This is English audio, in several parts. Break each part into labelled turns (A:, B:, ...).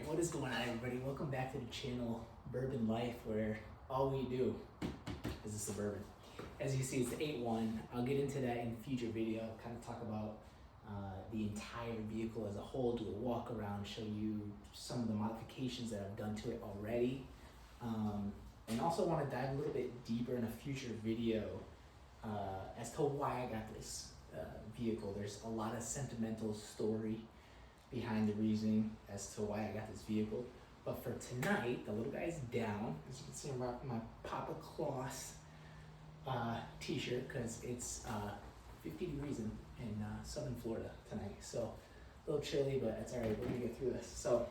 A: What is going on, everybody? Welcome back to the channel BurbanLife, where all we do is a Suburban. As you see, it's the 8.1. I'll get into that in a future video, kind of talk about the entire vehicle as a whole, do a walk around, show you some of the modifications that I've done to it already, and also want to dive a little bit deeper in a future video as to why I got this vehicle. There's a lot of sentimental story behind the reasoning as to why I got this vehicle. But for tonight, the little guy's down. As you can see, I'm rocking my Papa Claus t-shirt because it's 50 degrees in southern Florida tonight. So a little chilly, but it's all right. We're gonna get through this. So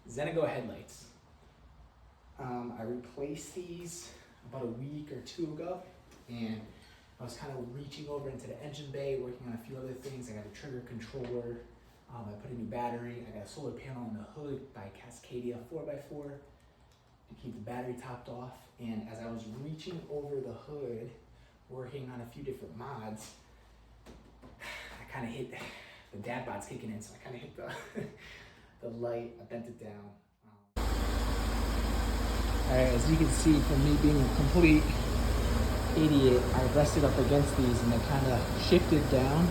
A: GXENOGO headlights. I replaced these about a week or two ago, and I was kind of reaching over into the engine bay, working on a few other things. I got a trigger controller. I put a new battery. I got a solar panel on the hood by Cascadia 4x4 to keep the battery topped off. And as I was reaching over the hood, working on a few different mods, I kind of hit the dad bod's kicking in, so I kind of hit the light. I bent it down. All right, as you can see, from me being a complete idiot, I rested up against these and they kind of shifted down.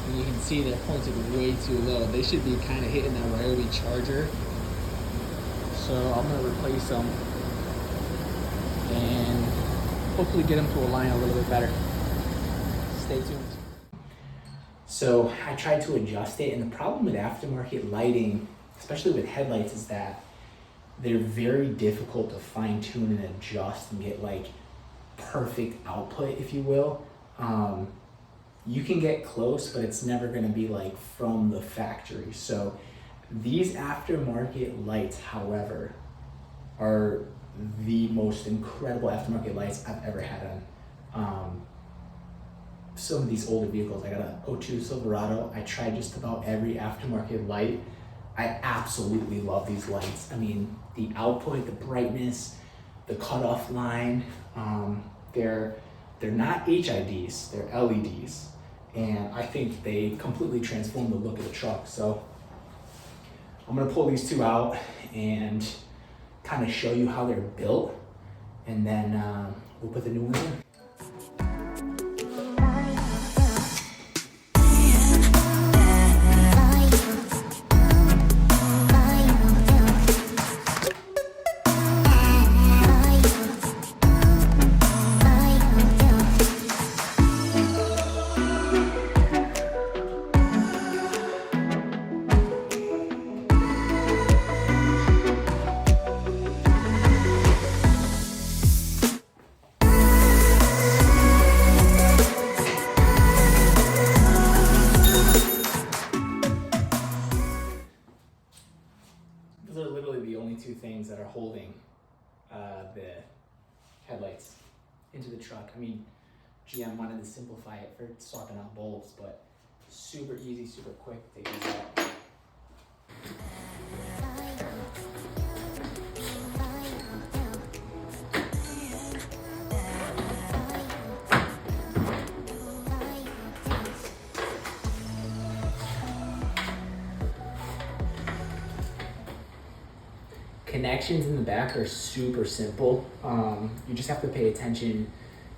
A: And you can see they're pointed way too low. They should be kind of hitting that Ryobi charger. So I'm gonna replace them and hopefully get them to align a little bit better. Stay tuned. So I tried to adjust it, and the problem with aftermarket lighting, especially with headlights, is that they're very difficult to fine tune and adjust and get like perfect output, if you will. You can get close, but it's never gonna be like from the factory. So these aftermarket lights, however, are the most incredible aftermarket lights I've ever had on some of these older vehicles. I got a 02 Silverado. I tried just about every aftermarket light. I absolutely love these lights. I mean, the output, the brightness, the cutoff line, they're not HIDs, they're LEDs. And I think they completely transform the look of the truck. So I'm gonna pull these two out and kind of show you how they're built. And then we'll put the new ones in. Those are literally the only two things that are holding the headlights into the truck. I mean, GM wanted to simplify it for swapping out bulbs, but super easy, super quick to take these out. Connections in the back are super simple. You just have to pay attention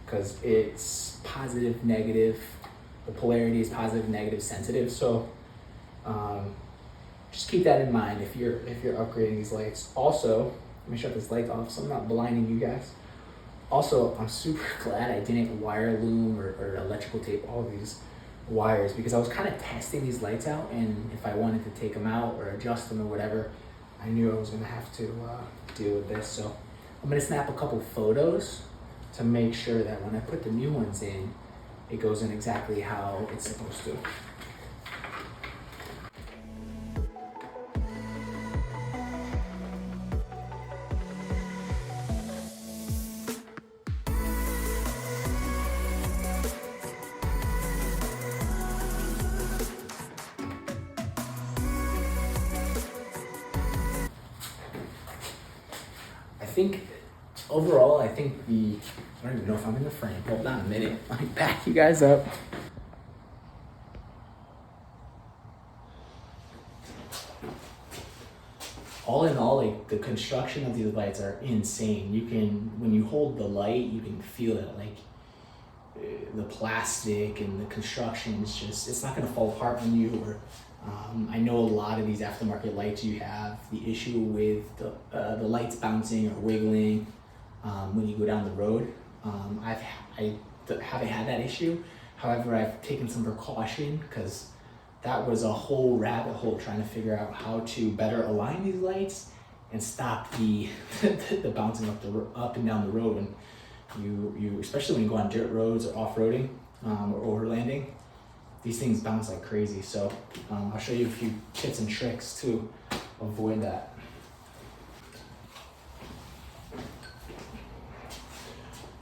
A: because it's positive, negative. The polarity is positive, negative, sensitive. So just keep that in mind if you're upgrading these lights. Also, let me shut this light off so I'm not blinding you guys. Also, I'm super glad I didn't wire loom or electrical tape all these wires, because I was kind of testing these lights out, and if I wanted to take them out or adjust them or whatever, I knew I was gonna have to deal with this. So I'm gonna snap a couple photos to make sure that when I put the new ones in, it goes in exactly how it's supposed to. I think overall, I don't even know if I'm in the frame. Hold on a minute. Let me back you guys up. all in all, like the construction of these lights are insane. You can, when you hold the light, you can feel it, like the plastic and the construction is just, it's not gonna fall apart on you. Or I know a lot of these aftermarket lights, you have the issue with the lights bouncing or wiggling when you go down the road. I haven't had that issue. However, I've taken some precaution because that was a whole rabbit hole trying to figure out how to better align these lights and stop the the bouncing up and down the road. And you especially when you go on dirt roads or off-roading or overlanding, these things bounce like crazy. So I'll show you a few tips and tricks to avoid that.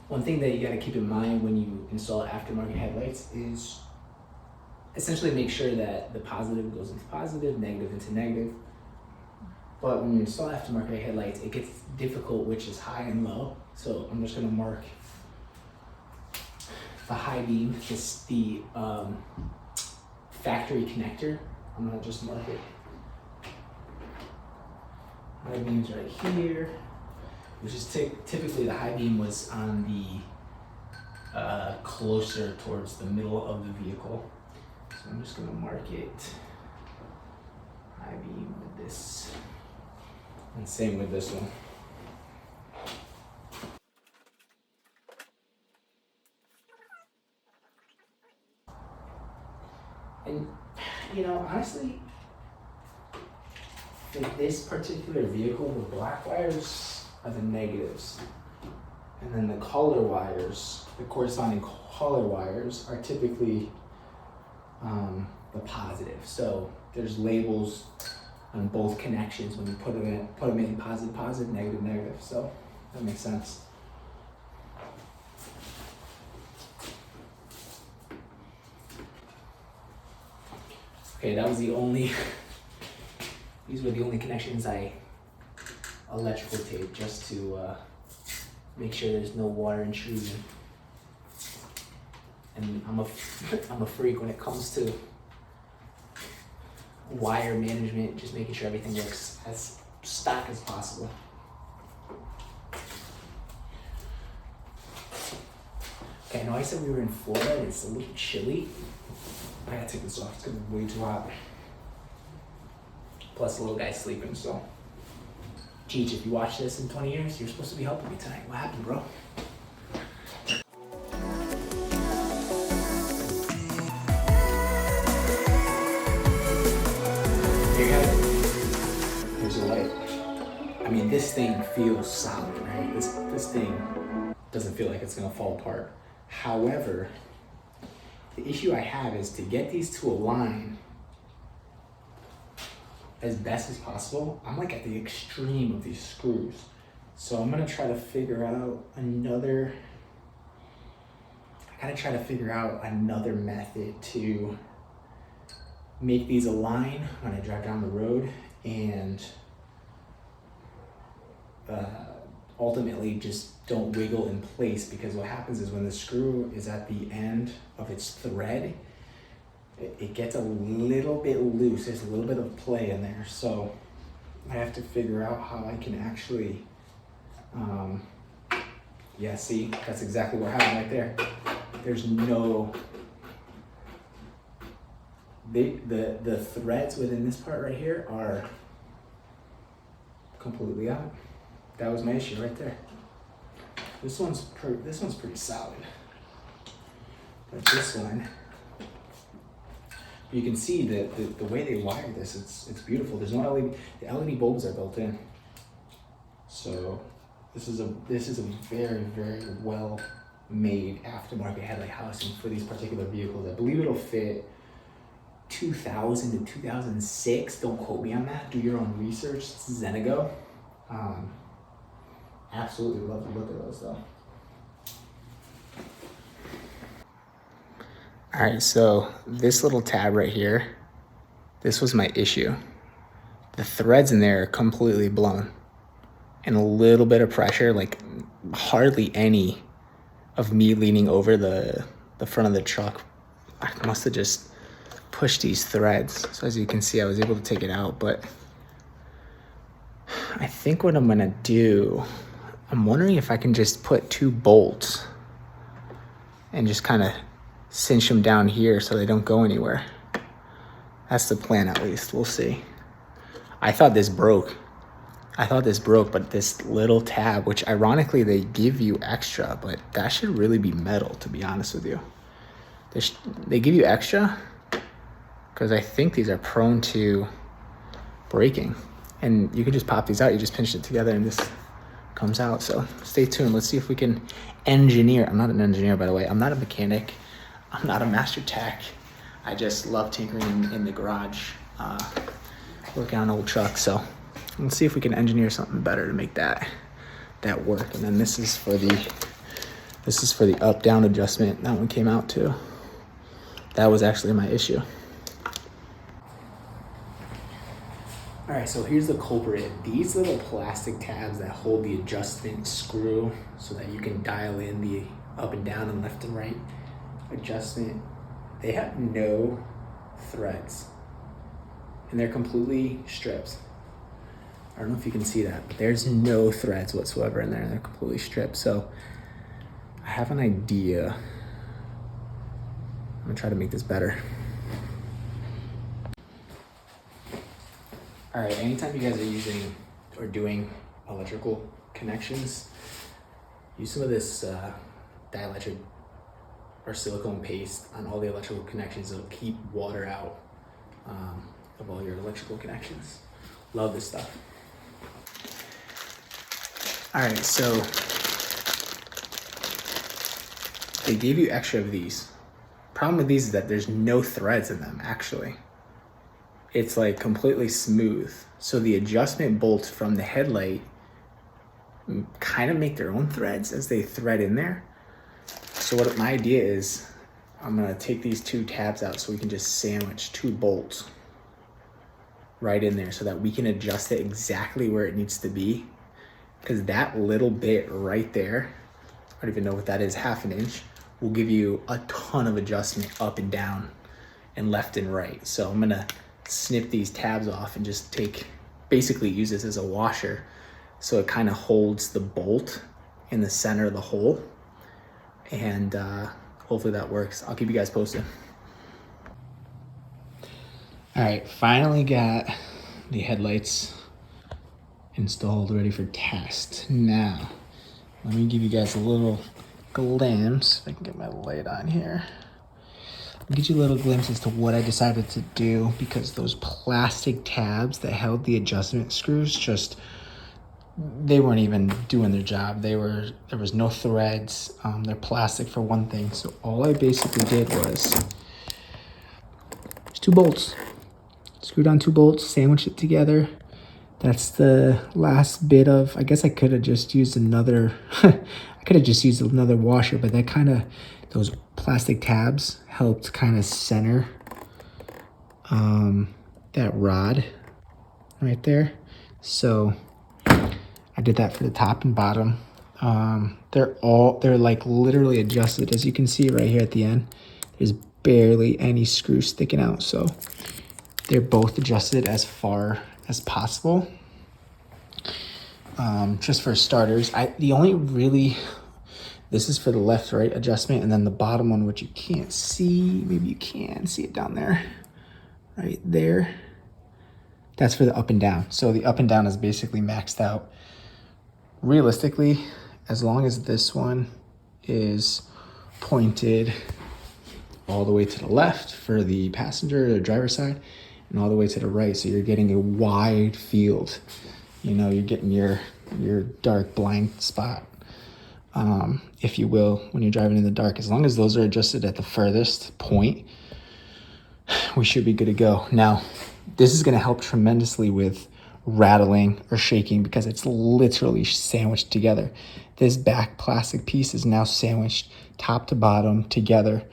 A: One thing that you got to keep in mind when you install aftermarket headlights is essentially make sure that the positive goes into positive, negative into negative. But when you install aftermarket headlights, it gets difficult, which is high and low. So I'm just going to mark the high beam, the factory connector. I'm going to just mark it. High beam's right here, which is typically the high beam was on the closer towards the middle of the vehicle. So I'm just gonna mark it high beam with this, and same with this one. And you know, honestly, for this particular vehicle, the black wires are the negatives. And then the color wires, the corresponding color wires are typically the positive. So there's labels on both connections when you put them in positive, positive, negative, negative. So that makes sense. Okay, that was the only, these were the only connections I electrical tape just to make sure there's no water intrusion. And I'm a freak when it comes to wire management, just making sure everything looks as stock as possible. Okay, I know I said we were in Florida and it's a little chilly. I gotta take this off, it's gonna be way too hot. Plus the little guy's sleeping, so. Cheech, if you watch this in 20 years, you're supposed to be helping me tonight. What happened, bro? Here you have it. Here's the light. I mean, this thing feels solid, right? This thing doesn't feel like it's gonna fall apart. However, the issue I have is to get these to align as best as possible. I'm like at the extreme of these screws. So I'm gonna try to figure out another method to make these align when I drive down the road, and ultimately just don't wiggle in place, because what happens is when the screw is at the end of its thread, it gets a little bit loose. There's a little bit of play in there. So I have to figure out how I can actually, yeah, see, that's exactly what happened right there. There's no, the threads within this part right here are completely out. That was my issue right there. This one's pretty solid. But this one, you can see that the way they wire this, it's beautiful. There's no LED. The LED bulbs are built in. So this is a very, very well made aftermarket headlight housing for these particular vehicles. I believe it'll fit 2000 to 2006. Don't quote me on that. Do your own research. It's GXENOGO. Absolutely love the look of those though. All right, so this little tab right here, this was my issue. The threads in there are completely blown, and a little bit of pressure, like hardly any of me leaning over the front of the truck, I must have just pushed these threads. So as you can see, I was able to take it out, but I think what I'm gonna do, I'm wondering if I can just put 2 bolts and just kind of cinch them down here so they don't go anywhere. That's the plan, at least. We'll see. I thought this broke, but this little tab, which ironically they give you extra, but that should really be metal, to be honest with you. They give you extra because I think these are prone to breaking. And you can just pop these out. You just pinch it together and this comes out. So stay tuned. Let's see if we can engineer. I'm not an engineer, by the way. I'm not a mechanic. I'm not a master tech. I just love tinkering in the garage, working on old trucks. So let's see if we can engineer something better to make that work. And then this is for the up down adjustment. That one came out too. That was actually my issue. All right, so here's the culprit. These little plastic tabs that hold the adjustment screw so that you can dial in the up and down and left and right adjustment, they have no threads and they're completely stripped. I don't know if you can see that, but there's no threads whatsoever in there. They're completely stripped. So I have an idea. I'm gonna try to make this better. All right, anytime you guys are using or doing electrical connections, use some of this dielectric or silicone paste on all the electrical connections. It'll keep water out of all your electrical connections. Love this stuff. All right, so they gave you extra of these. Problem with these is that there's no threads in them, actually. It's like completely smooth. So the adjustment bolts from the headlight kind of make their own threads as they thread in there. So what my idea is, I'm gonna take these 2 tabs out so we can just sandwich 2 bolts right in there so that we can adjust it exactly where it needs to be. Because that little bit right there, I don't even know what that is, 1/2 inch, will give you a ton of adjustment up and down and left and right. So I'm gonna snip these tabs off and just basically use this as a washer so it kind of holds the bolt in the center of the hole, and hopefully that works. I'll keep you guys posted. All right, finally got the headlights installed, ready for test. Now let me give you guys a little glimpse, if I can get my light on here. I'll get you a little glimpse as to what I decided to do, because those plastic tabs that held the adjustment screws they weren't even doing their job. There was no threads. They're plastic for one thing. So all I basically did was just 2 bolts. Screwed on 2 bolts, sandwiched it together. That's the last bit of, I guess I could have just used another, washer, but those plastic tabs helped kind of center that rod right there. So I did that for the top and bottom. They're like literally adjusted. As you can see right here at the end, there's barely any screws sticking out. So they're both adjusted as far as possible. Just for starters, this is for the left right adjustment, and then the bottom one, which you can't see, maybe you can see it down there, right there. That's for the up and down. So the up and down is basically maxed out. Realistically, as long as this one is pointed all the way to the left for the passenger or driver side, and all the way to the right, so you're getting a wide field. You're getting your dark blind spot, if you will, when you're driving in the dark. As long as those are adjusted at the furthest point, we should be good to go. Now, this is going to help tremendously with rattling or shaking because it's literally sandwiched together. This back plastic piece is now sandwiched top to bottom together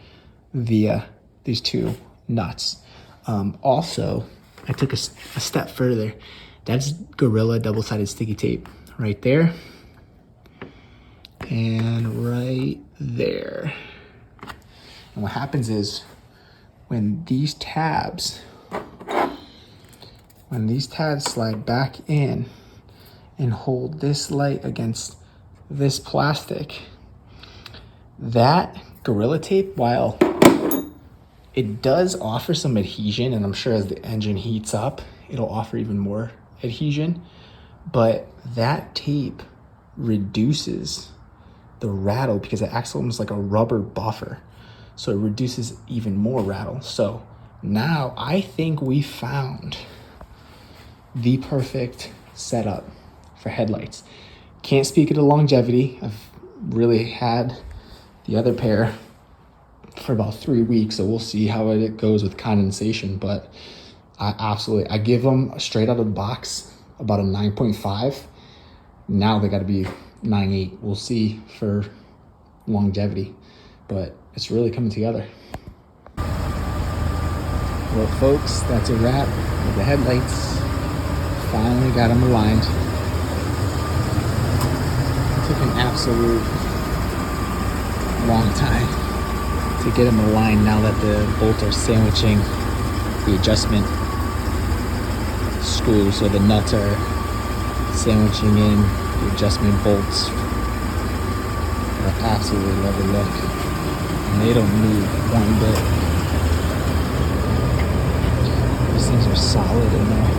A: via these 2 nuts. Also, I took a step further. That's Gorilla double-sided sticky tape right there and right there. And what happens is when these tabs slide back in, and hold this light against this plastic, that Gorilla Tape, while it does offer some adhesion, and I'm sure as the engine heats up, it'll offer even more adhesion, but that tape reduces the rattle because it acts almost like a rubber buffer. So it reduces even more rattle. So now I think we found the perfect setup for headlights. Can't speak of the longevity. I've really had the other pair for about 3 weeks, so we'll see how it goes with condensation, but I give them straight out of the box about a 9.5. Now they got to be 9.8. We'll see for longevity, but it's really coming together. Well, folks, that's a wrap with the headlights. Finally got them aligned. Took an absolute long time to get them aligned now that the bolts are sandwiching the adjustment screws, so the nuts are sandwiching in the adjustment bolts. I absolutely love the look, and they don't move one bit. These things are solid in there.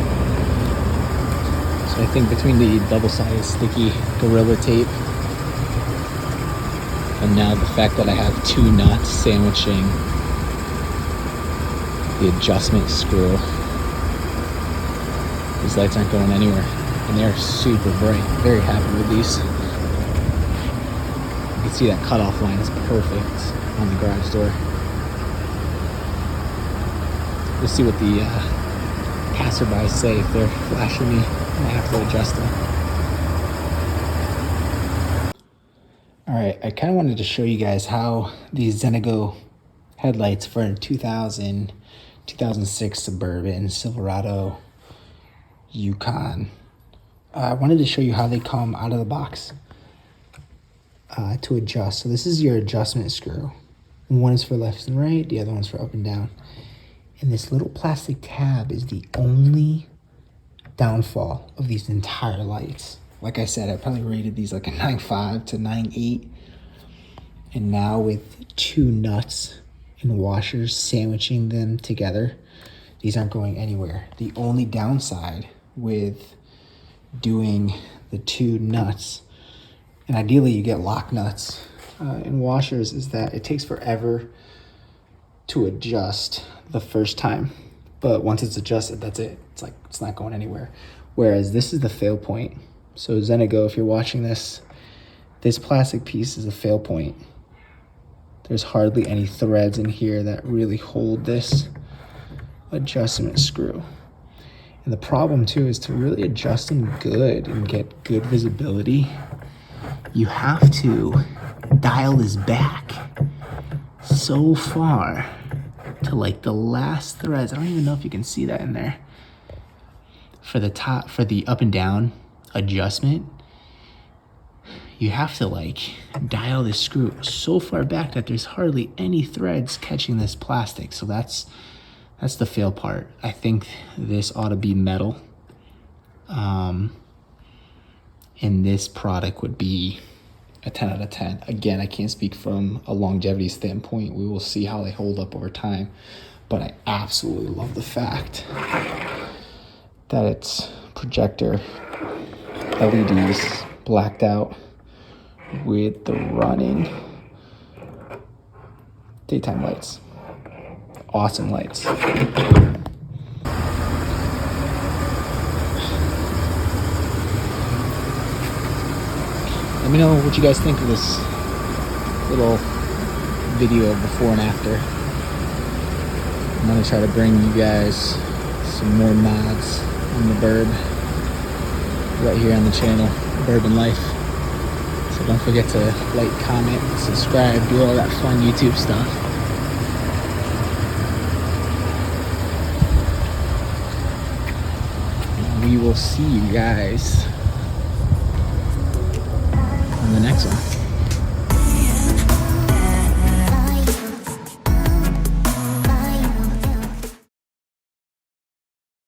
A: So I think between the double-sided sticky Gorilla Tape and now the fact that I have 2 nuts sandwiching the adjustment screw, these lights aren't going anywhere, and they're super bright. Very happy with these. You can see that cutoff line is perfect on the garage door. We'll see what the passerby say if they're flashing me and I have to adjust them. All right, I kind of wanted to show you guys how these GXENOGO headlights for a 2006 Suburban, Silverado, Yukon. I wanted to show you how they come out of the box to adjust. So this is your adjustment screw. One is for left and right, the other one's for up and down. And this little plastic tab is the only downfall of these entire lights. Like I said, I probably rated these like a 9.5 to 9.8. And now with 2 nuts and washers sandwiching them together, these aren't going anywhere. The only downside with doing the 2 nuts, and ideally you get lock nuts and washers, is that it takes forever to adjust the first time. But once it's adjusted, that's it. It's like, it's not going anywhere. Whereas this is the fail point. So GXENOGO, if you're watching this, this plastic piece is a fail point. There's hardly any threads in here that really hold this adjustment screw. And the problem too is to really adjust them good and get good visibility, you have to dial this back so far to like the last threads. I don't even know if you can see that in there. For the top, for the up and down adjustment, you have to like dial this screw so far back that there's hardly any threads catching this plastic. So that's the fail part. I think this ought to be metal. And this product would be a 10 out of 10. Again, I can't speak from a longevity standpoint. We will see how they hold up over time. But I absolutely love the fact that it's projector LEDs blacked out with the running daytime lights. Awesome lights. Let me know what you guys think of this little video of before and after. I'm gonna try to bring you guys some more mods on the Burb right here on the channel, BurbanLife. So don't forget to like, comment, subscribe, do all that fun YouTube stuff. And we will see you guys on the next one.